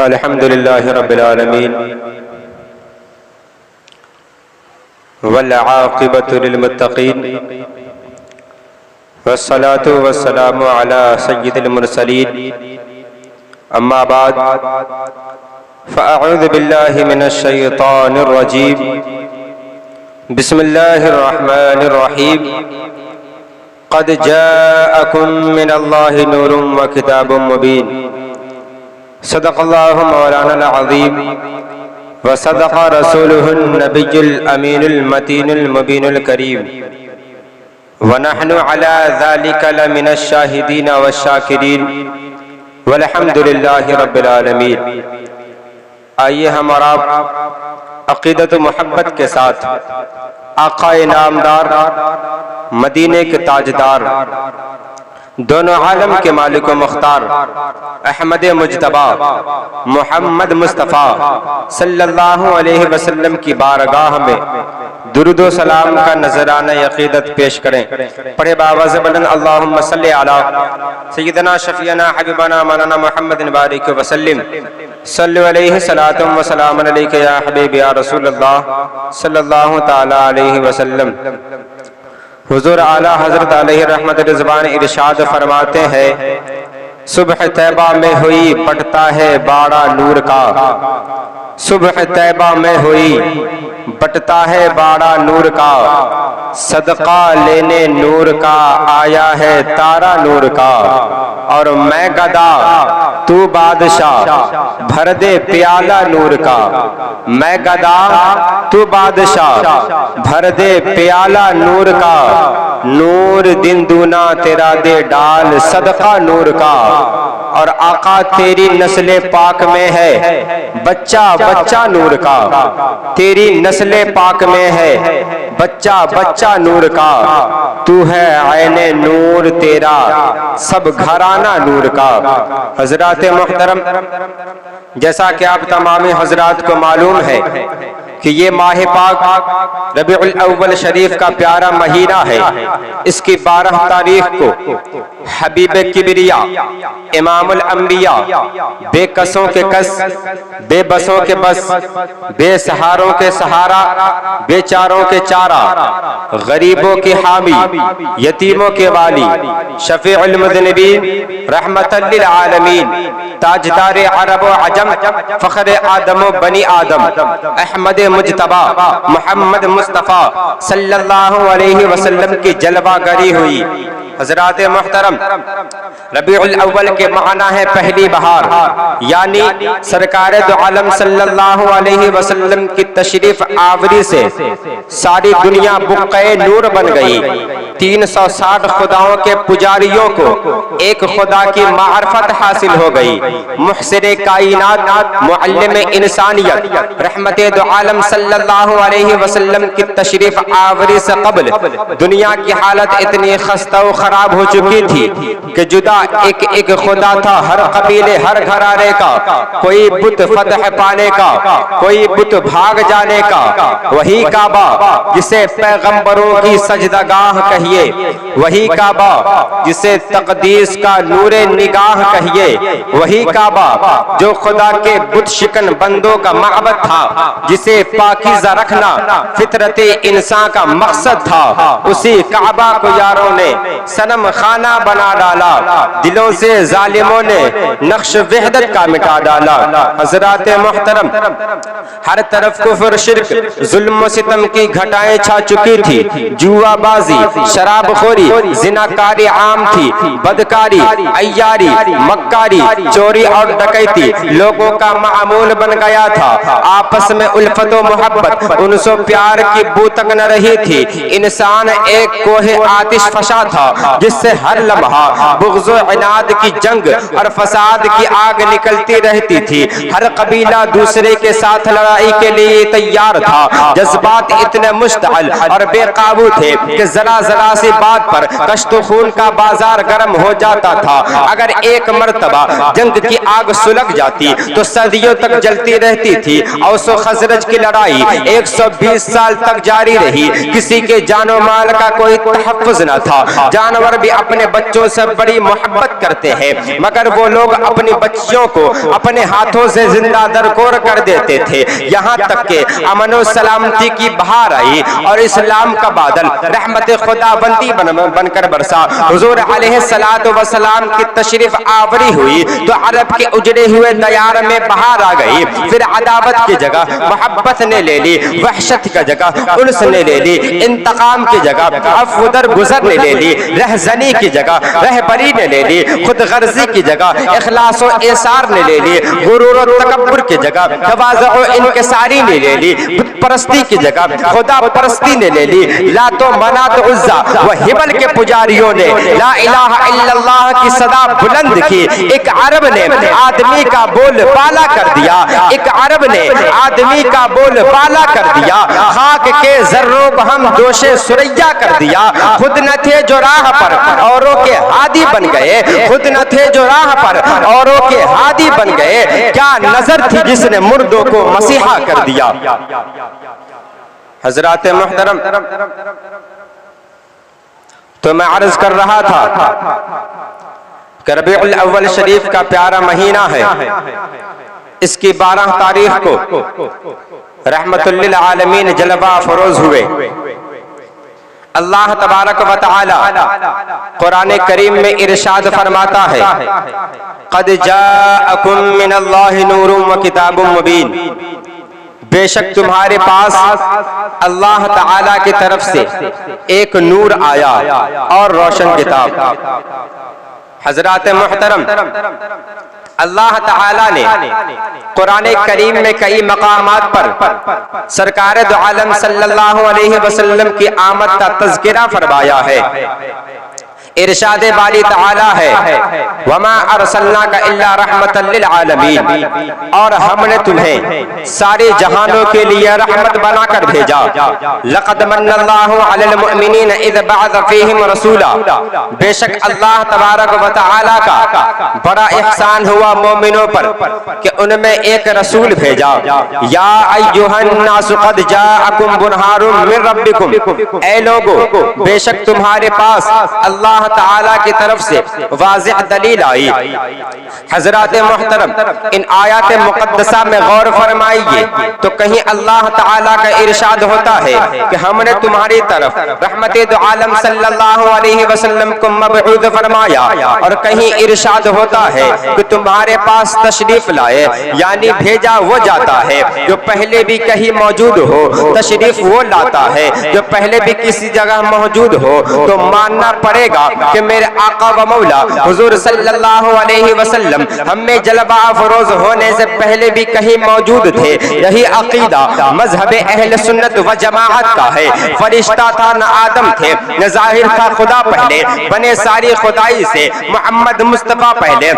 الحمد للہ رب العالمین والعاقبۃ للمتقین والصلاة والسلام علی سید المرسلین اما بعد فاعوذ باللہ من الشیطان الرجیم بسم اللہ الرحمن الرحیم قد جاءکم من اللہ نور وکتاب مبین صدق اللہ مولانا العظیم وصدق رسولہ النبی الامین المتین المبین الکریم ونحن علی ذلک لمن الشاہدین والشاکرین والحمد للہ رب العالمین۔ آئیے ہم اور آپ عقیدت و محبت کے ساتھ آقا نامدار، مدینے کے تاجدار، دونوں عالم کے مالک و مختار احمد مجتبی محمد مصطفیٰ صلی اللہ علیہ وسلم کی بارگاہ میں درود و سلام کا نذرانہ عقیدت پیش کریں۔ پڑھے باواز بلند اللہم صلی علی سیدنا شفیعنا حبیبنا مولانا محمد بارک وسلم صلی علیہ صلاۃ و سلام علیک یا حبیب یا رسول اللہ صلی اللہ تعالی علیہ وسلم۔ حضور اعلیٰ حضرت علیہ رحمت رضوان ارشاد فرماتے ہیں، صبح طیبہ میں ہوئی بٹتا ہے باڑا نور کا، صبح طیبہ میں ہوئی بٹتا ہے باڑا نور کا، صدقہ لینے نور کا آیا ہے تارا نور کا، اور میں گدا تو بادشاہ بھر دے پیالہ نور کا، میں گدا تو بادشاہ بھر دے پیالہ نور کا، نور دن دونا تیرا دے ڈال صدقہ نور کا، اور آقا تیری نسل پاک میں ہے بچہ بچہ نور کا، تیری نسل پاک میں ہے بچہ بچہ نور کا، تو ہے عین نور تیرا سب گھرانہ نور کا۔ حضرات محترم، جیسا کہ آپ تمامی حضرات کو معلوم ہے کہ یہ ماہ پاک ربیع الاول شریف کا پیارا مہینہ ہے۔ اس کی 12 تاریخ کو حبیب کبریا امام الانبیاء، بے کسوں کے کس، بے بسوں کے بس، بے سہاروں کے سہارا، بے چاروں کے چارہ، غریبوں کی حامی، یتیموں کے والی، شفیع المذنبین، رحمت للعالمین، تاجدار عرب و عجم، فخر آدم و بنی آدم، احمد مجتبی محمد مصطفیٰ صلی اللہ علیہ وسلم کی جلوہ گری ہوئی۔ حضرات محترم، ربیع الاول کے معنی ہے پہلی بہار، یعنی سرکار دو عالم صلی اللہ علیہ وسلم کی تشریف آوری سے ساری دنیا بقعہ نور بن گئی۔ 360 خداؤں کے پجاریوں کو ایک خدا کی معرفت حاصل ہو گئی۔ محسن کائنات، معلم انسانیت، رحمت دو عالم صلی اللہ علیہ وسلم کی تشریف آوری سے قبل دنیا کی حالت اتنی خستہ و خراب ہو چکی تھی کہ جدا ایک ایک خدا تھا ہر قبیلے ہر گھرانے کا، کوئی بت فتح پانے کا، کوئی بت بھاگ جانے کا۔ وہی کعبہ جسے پیغمبروں کی سجدگاہ کہیے، وہی کعبہ جسے تقدیس کا نور نگاہ کہیے، وہی کعبہ جو خدا کے بت شکن بندوں کا معبد تھا، جسے پاکیزہ رکھنا فطرت انسان کا مقصد تھا، اسی کعبہ کو یاروں نے صنم خانہ بنا ڈالا، دلوں سے ظالموں نے نقش وحدت کا مٹا ڈالا۔ حضرات محترم، ہر طرف کفر، شرک، ظلم و ستم کی گھٹائیں چھا چکی تھی، جوا بازی، شراب خوری، زناکاری عام تھی، بدکاری، عیاری، مکاری، چوری اور ڈکیتی لوگوں کا معمول بن گیا تھا۔ آپس میں الفت و محبت، انس و پیار کی بو تک نہ رہی تھی۔ انسان ایک کوہ آتش فشاں تھا جس سے ہر لمحہ بغض و عناد کی جنگ اور فساد کی آگ نکلتی رہتی تھی۔ ہر قبیلہ دوسرے کے ساتھ لڑائی کے لیے تیار تھا۔ جذبات اتنے مشتعل اور بے قابو تھے کہ ذرا ذرا ذرا سی بات پر کشت و خون کا بازار گرم ہو جاتا تھا. اگر ایک مرتبہ جنگ کی آگ سلگ جاتی تو صدیوں تک جلتی رہتی تھی. اوس و خزرج کی لڑائی 120 سال تک جاری رہی. کسی کے جان و مال کا کوئی تحفظ نہ تھا. جانور بھی اپنے بچوں سے بڑی محبت کرتے ہیں مگر وہ لوگ اپنی بچیوں کو اپنے ہاتھوں سے زندہ درکور کر دیتے تھے. یہاں تک کہ امن و سلامتی کی بہار آئی اور اسلام کا بادل رحمت خدا بندی بن کر برسا. حضور علیہ السلام کی تشریف آوری ہوئی تو عرب کے اجڑے ہوئے دیار میں بہار آ گئی. پھر عداوت کی جگہ محبت نے لے لی, وحشت کی جگہ انس نے لے لی, انتقام کی جگہ عفو درگزر نے لے لی, رہزنی کی جگہ رہبری نے لے لی, خود غرضی کی جگہ اخلاص و ایثار نے لے لی, غرور و تکبر کی جگہ تواضع و انکساری نے لے لی, بت پرستی کی جگہ خدا پرستی نے لے لی. لات و منات عزا و ہبل کے پجاریوں نے لا الہ الا اللہ کی صدا بلند کی. ایک عرب نے آدمی کا بول بالا کر دیا, ایک عرب نے آدمی کا بول بالا کر دیا. خاک کے ذروں بہم جوش سریا کر دیا. خود نہ تھے جو راہ پر اوروں کے ہادی بن گئے, خود نہ تھے جو راہ پر اوروں کے ہادی بن گئے. کیا نظر تھی جس نے مردوں کو مسیحا کر دیا. حضرات محترم, تو میں عرض کر رہا تھا کہ ربیع الاول شریف کا پیارا مہینہ ہے. اس کی 12 تاریخ کو رحمت للعالمین جلوہ فروز ہوئے. اللہ تبارک و تعالی قرآن کریم میں ارشاد فرماتا ہے قد جاءکم من اللہ نور و کتاب مبین. بے شک تمہارے پاس اللہ تعالی کی طرف سے ایک نور آیا اور روشن کتاب. حضرات محترم, اللہ تعالیٰ نے قرآن کریم میں کئی مقامات پر سرکار دو عالم صلی اللہ علیہ وسلم کی آمد کا تذکرہ فرمایا ہے. ارشاد باری تعالی ہے وما ارسلناک الا رحمتا للعالمین, اور ہم نے تمہیں سارے جہانوں کے لیے رحمت بنا کر بھیجا. لقد من اللہ علی المؤمنین اذ بعث فیہم رسولا, بے شک اللہ تبارک و تعالی کا بڑا احسان ہوا مومنوں پر کہ ان میں ایک رسول بھیجا. یا ایھا الناس قد جاءکم برہان من ربکم, اے لوگو بے شک تمہارے پاس اللہ تعالیٰ کی طرف سے واضح دلیل آئی. حضرات محترم, ان آیات مقدسہ میں غور فرمائیے تو کہیں اللہ تعالیٰ کا ارشاد ہوتا ہے کہ ہم نے تمہاری طرف رحمت دو عالم صلی اللہ علیہ وسلم کو مبعوث فرمایا, اور کہیں ارشاد ہوتا ہے کہ تمہارے پاس تشریف لائے, یعنی بھیجا وہ جاتا ہے جو پہلے بھی کہیں موجود ہو, تشریف وہ لاتا ہے جو پہلے بھی کسی جگہ موجود ہو. تو ماننا پڑے گا کہ میرے آقا و مولا حضور صلی اللہ علیہ وسلم ہم میں جلوہ افروز ہونے سے پہلے بھی کہیں موجود تھے. یہی عقیدہ مذہب اہل سنت و جماعت کا ہے. فرشتہ تھا نہ آدم تھے, نہ ظاہر تھا خدا پہلے, بنے ساری خدائی سے محمد مصطفیٰ پہلے.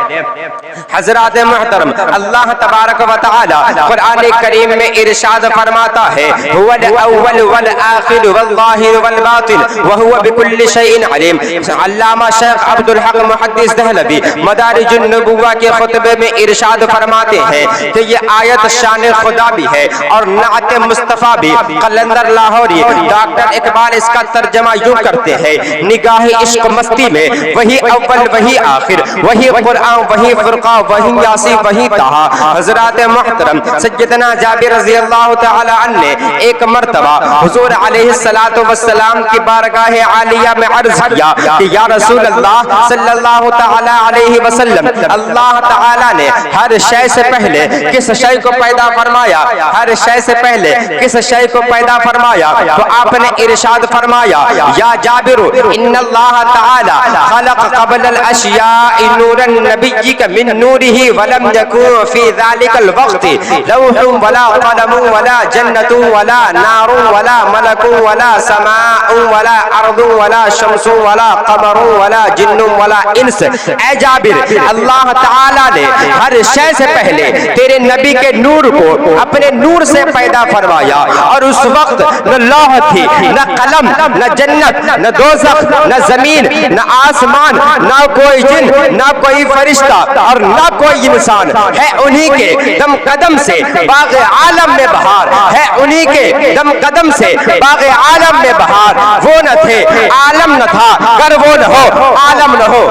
حضرات محترم, اللہ تبارک و تعالی قرآن کریم میں ارشاد فرماتا ہے هو الاول والآخر والظاہر والباطن وهو بكل شيء علیم. علامہ شیخ عبدالحق محدث دہلوی مدارج النبوہ کے خطبے میں ارشاد فرماتے ہیں کہ یہ آیت شان خدا بھی ہے اور نعت مصطفیٰ بھی. قلندر لاہوری ڈاکٹر اقبال اس کا ترجمہ یوں کرتے ہیں نگاہ عشق مستی میں وہی اول وہی آخر, وہی قرآن وہی فرقہ وہی یاسین وہی طہا. حضرات محترم, سیدنا جابر رضی اللہ تعالی عنہ نے ایک مرتبہ حضور علیہ السلام کی بارگاہ عالیہ میں عرض کیا کہ یا رسول اللہ صلی اللہ تعالی علیہ وسلم, اللہ تعالی نے ہر شے سے پہلے کس شے کو پیدا فرمایا, ہر شے سے پہلے کس شے کو پیدا فرمایا؟ تو آپ نے ارشاد فرمایا یا جابر ان اللہ تعالی خلق قبل الاشیاء نورا نبیک من نورہ ولم یکن فی ذلک الوقت لوح ولا قلم ولا جنت ولا نار ولا ملک ولا سماء ولا ارض ولا شمس ولا قمر قمر ولا جن ولا انس. اے جابر اللہ تعالیٰ نے ہر شے سے پہلے تیرے نبی کے نور کو اپنے نور سے پیدا فرمایا، اور اس وقت نہ لوح تھی، نہ قلم، نہ جنت، نہ دوزخ، نہ زمین، نہ آسمان، نہ کوئی جن، نہ کوئی فرشتہ اور نہ کوئی انسان. ہے انہی کے دم قدم سے باغ عالم میں بہار، ہے انہی کے دم قدم سے باغ عالم میں بہار. وہ نہ تھے عالم نہ تھا، گر وہ نہ ہو عالم نہ ہو.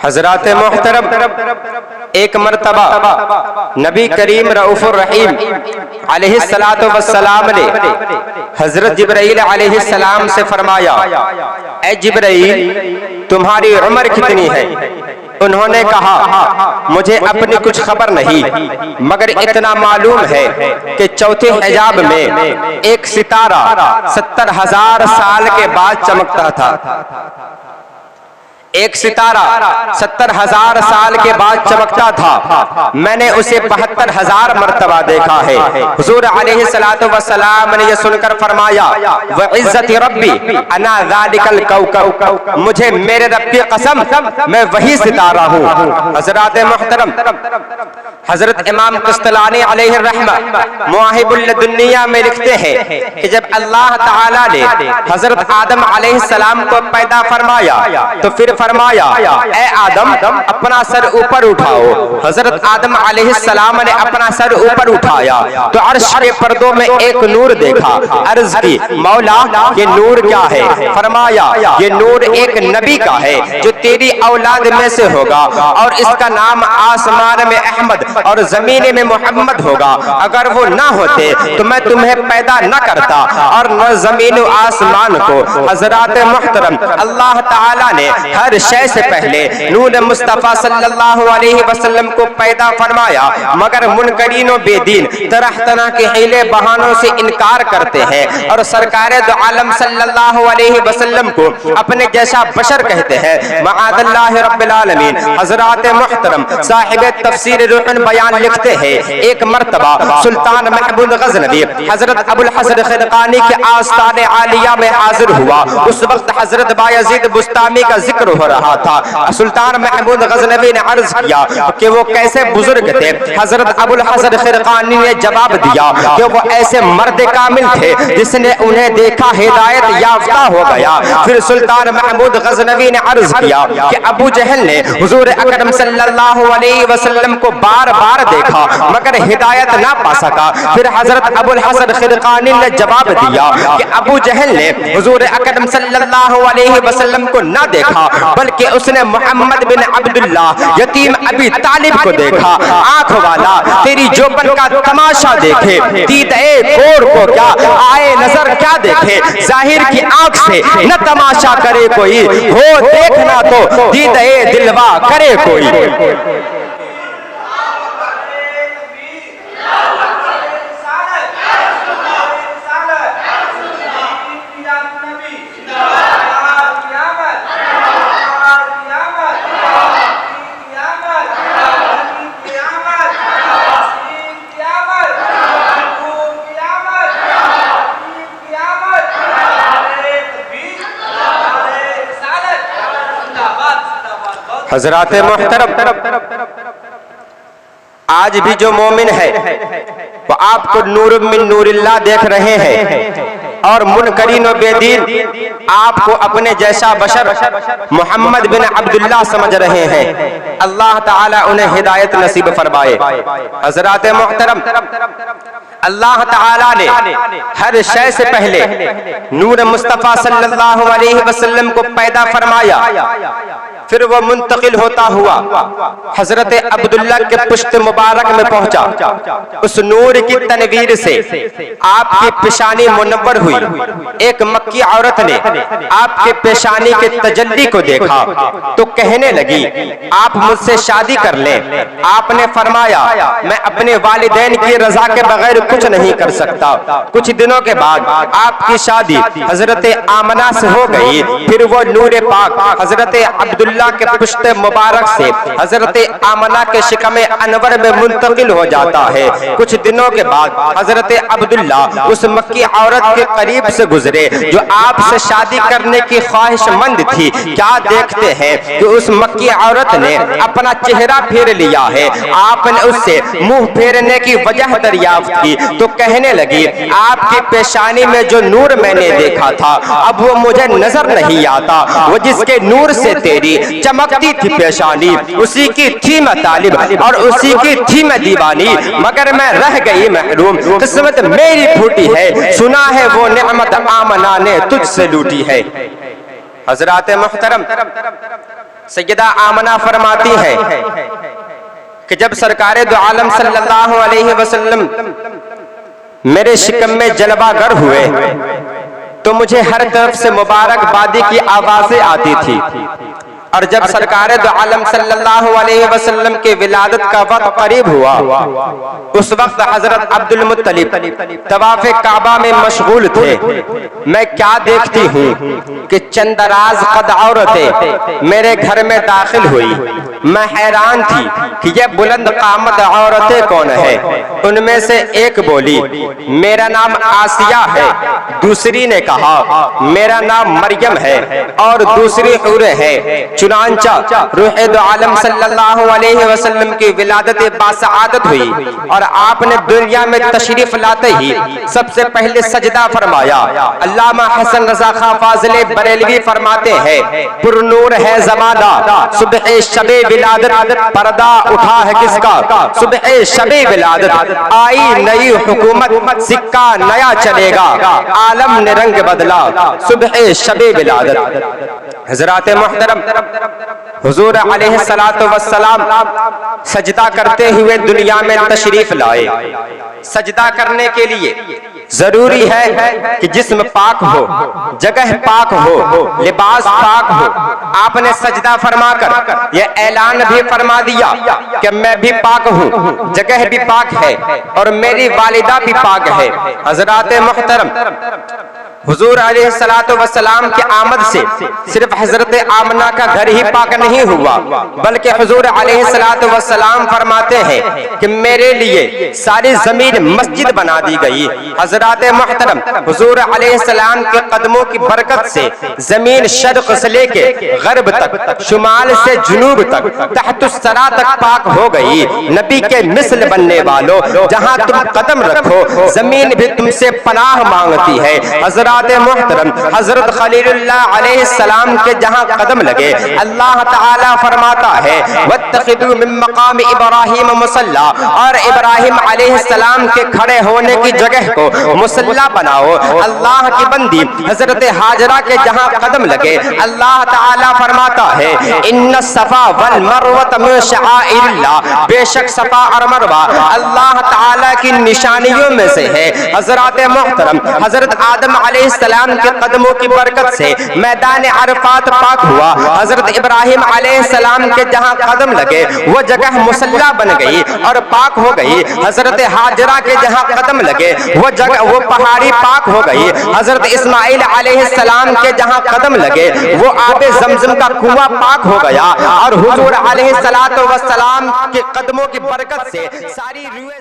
حضرات محترم، ایک مرتبہ نبی کریم رؤوف الرحیم علیہ السلام نے حضرت جبرائیل علیہ السلام سے فرمایا، اے جبرائیل تمہاری عمر کتنی ہے؟ انہوں نے کہا مجھے اپنی کچھ خبر نہیں، مگر اتنا معلوم ہے کہ چوتھے حجاب میں ایک ستارہ 70,000 سال کے بعد چمکتا تھا. ایک ستارہ 70,000 سال کے بعد چمکتا تھا. میں نے اسے 72,000 مرتبہ دیکھا ہے. حضور علیہ السلام نے یہ سن کر فرمایا، وعزت ربی انا ذالک الکوکب، مجھے میرے رب کی قسم میں وہی ستارہ ہوں. حضرات محترم، حضرت امام قسطلانی علیہ الرحمہ مواہب اللدنیہ میں لکھتے ہیں کہ جب اللہ تعالیٰ نے حضرت آدم علیہ السلام کو پیدا فرمایا تو پھر فرمایا، اے آدم اپنا سر اوپر اٹھاؤ. حضرت آدم علیہ السلام نے اپنا سر اوپر اٹھایا تو عرش کے پردوں میں ایک نور دیکھا. عرض کی، مولا یہ نور کیا ہے؟ فرمایا، یہ نور ایک نبی کا ہے جو تیری اولاد میں سے ہوگا، اور اس کا نام آسمان میں احمد اور زمین میں محمد ہوگا. اگر وہ نہ ہوتے تو میں تمہیں پیدا نہ کرتا اور نہ زمین و آسمان کو. حضرات محترم، اللہ تعالیٰ نے ہر شے سے پہلے نور مصطفیٰ صلی اللہ علیہ وسلم کو پیدا فرمایا، مگر منکرین و بے دین طرح طرح کے حیلے بہانوں سے انکار کرتے ہیں اور سرکار دو عالم صلی اللہ علیہ وسلم کو اپنے جیسا بشر کہتے ہیں. معاذ اللہ رب العالمین. حضرات محترم، صاحب تفسیر روح البیان لکھتے ہیں، ایک مرتبہ سلطان محمود غزنوی حضرت ابو الحسن خرقانی کے آستان عالیہ میں حاضر ہوا. اس وقت حضرت بایزید بستامی کا ذکر ہو رہا تھا. سلطان محمود غزنوی نے عرض کیا کہ وہ کیسے بزرگ تھے. حضرت ابو الحسن خرقانی نے جواب دیا کہ وہ ایسے مرد کامل تھے جس نے انہیں دیکھا ہدایت یافتہ ہو گیا. پھر سلطان محمود غزنوی نے عرض کیا کہ ابو جہل نے حضور اکرم صلی اللہ علیہ وسلم کو بار بار دیکھا مگر ہدایت نہ پا سکا. پھر حضرت ابو الحسن خرقانی نے جواب دیا کہ ابو جہل نے حضور اکرم صلی اللہ علیہ وسلم کو نہ دیکھا بلکہ اس نے محمد بن عبداللہ یتیم ابی طالب کو دیکھا. آنکھ والا تیری جوبن کا تماشا دیکھے، دید اے کور کو کیا آئے نظر کیا دیکھے. ظاہر کی آنکھ سے نہ تماشا کرے کوئی، ہو دیکھنا تو دید اے دلوا کرے کوئی. حضرات محترم، آج بھی جو مومن ہے وہ آپ کو نور من نور اللہ دیکھ رہے ہیں، اور منکرین و بے دین آپ کو اپنے جیسا بشر محمد بن عبداللہ سمجھ رہے ہیں. اللہ تعالیٰ انہیں ہدایت نصیب فرمائے. حضرات محترم، اللہ تعالیٰ نے ہر شے سے پہلے نور مصطفیٰ صلی اللہ علیہ وسلم کو پیدا فرمایا. پھر وہ منتقل ہوتا ہوا حضرت عبداللہ کے پشت مبارک میں پہنچا. اس نور کی تنویر سے آپ کی پیشانی منور ہوئی. ایک مکی عورت نے آپ کے پیشانی کے تجلی کو دیکھا تو کہنے لگی آپ مجھ سے شادی کر لیں. آپ نے فرمایا میں اپنے والدین کی رضا کے بغیر کچھ نہیں کر سکتا. کچھ دنوں کے بعد آپ کی شادی حضرت آمنہ سے ہو گئی. پھر وہ نور پاک حضرت عبداللہ کے پشت مبارک سے حضرت آمنہ کے شکم انور میں منتقل ہو جاتا ہے. کچھ دنوں کے بعد حضرت عبداللہ اس مکی عورت کے قریب سے گزرے جو آپ سے شادی کرنے کی خواہش مند تھی. کیا دیکھتے ہیں کہ اس مکی عورت نے اپنا چہرہ پھیر لیا ہے. آپ نے اس سے منہ پھیرنے کی وجہ دریافت کی تو کہنے لگی آپ کی پیشانی میں جو نور میں نے دیکھا تھا اب وہ مجھے نظر نہیں آتا. وہ جس کے نور سے تیری چمکتی تھی پیشانی اسی کی تھی میں طالب اور اسی کی تھی میں دیوانی. مگر میں رہ گئی محروم. قسمت میری پھوٹی ہے. سنا ہے وہ نعمت آمنہ نے تجھ سے لوٹی ہے. حضرات محترم سیدہ آمنہ فرماتی ہے کہ جب سرکار دو عالم صلی اللہ علیہ وسلم میرے شکم میں جلوہ گر ہوئے تو مجھے ہر طرف سے مبارک بادی کی آوازیں آتی تھی. اور جب سرکار دو عالم صلی اللہ علیہ وسلم کے ولادت کا وقت قریب ہوا اس وقت حضرت عبد المطلب طواف کعبہ میں مشغول تھے. میں کیا دیکھتی ہوں کہ چند راز قد عورتیں میرے گھر میں داخل ہوئی. میں حیران تھی کہ یہ بلند قامت عورتیں کون ہیں. ان میں سے ایک بولی میرا نام آسیہ ہے. دوسری نے کہا میرا نام مریم ہے. اور دوسری عورت ہے. چنانچہ روح دو عالم صلی اللہ علیہ وسلم کی ولادت باسعادت ہوئی اور آپ نے دنیا میں تشریف لاتے ہی سب سے پہلے سجدہ فرمایا. علامہ حسن رضا خان فاضل بریلوی فرماتے ہیں پر نور ہے زمانہ صبح شب ولادت پردہ اٹھا ہے کس کا. صبح شب ولادت آئی نئی حکومت سکہ نیا چلے گا عالم نے رنگ بدلا صبح شب ولادت. حضرات محترم حضور علیہ السلام سجدہ کرتے ہوئے دنیا میں تشریف لائے. سجدہ کرنے کے لیے ضروری ہے کہ جسم پاک ہو, جگہ پاک ہو, لباس پاک ہو. آپ نے سجدہ فرما کر یہ اعلان بھی فرما دیا کہ میں بھی پاک ہوں, جگہ بھی پاک ہے اور میری والدہ بھی پاک ہے. حضرات محترم حضور علیہ السلام کی آمد سے صرف حضرت آمنہ کا گھر ہی پاک نہیں ہوا بلکہ حضور علیہ السلام فرماتے ہیں کہ میرے لیے ساری زمین مسجد بنا دی گئی. حضرات محترم حضور علیہ السلام کے قدموں کی برکت سے زمین شرق سے لے کے غرب تک, شمال سے جنوب تک, تحت الثری تک پاک ہو گئی. نبی کے مثل بننے والوں جہاں تم قدم رکھو زمین بھی تم سے پناہ مانگتی ہے. حضرات محترم حضرت خلیل اللہ علیہ السلام کے جہاں قدم لگے اللہ تعالیٰ فرماتا ہے وَاتَّخِذُوا مِن مَّقَامِ إِبْرَاهِيمَ مُصَلَّى, اور ابراہیم علیہ السلام کے کھڑے ہونے کی جگہ کو مصلی بناؤ. اللہ کی بندی حضرت ہاجرہ کے جہاں قدم لگے اللہ تعالیٰ فرماتا ہے ان الصفا والمروہ من شعائر اللہ, بے شک صفا اور مروہ اللہ تعالیٰ کی نشانیوں میں سے ہے. حضرات محترم حضرت آدم علیہ السلام کے قدموں کی برکت سے میدان عرفات پاک ہوا. حضرت ابراہیم علیہ السلام کے جہاں قدم لگے وہ جگہ مصلی بن گئی اور پاک ہو گئی. حضرت ہاجرہ کے جہاں قدم لگے وہ پہاڑی پاک ہو گئی. حضرت اسماعیل علیہ السلام کے جہاں قدم لگے وہ آب زمزم کا کنواں پاک ہو گیا. اور حضور علیہ السلام کے قدموں کی برکت سے ساری روئے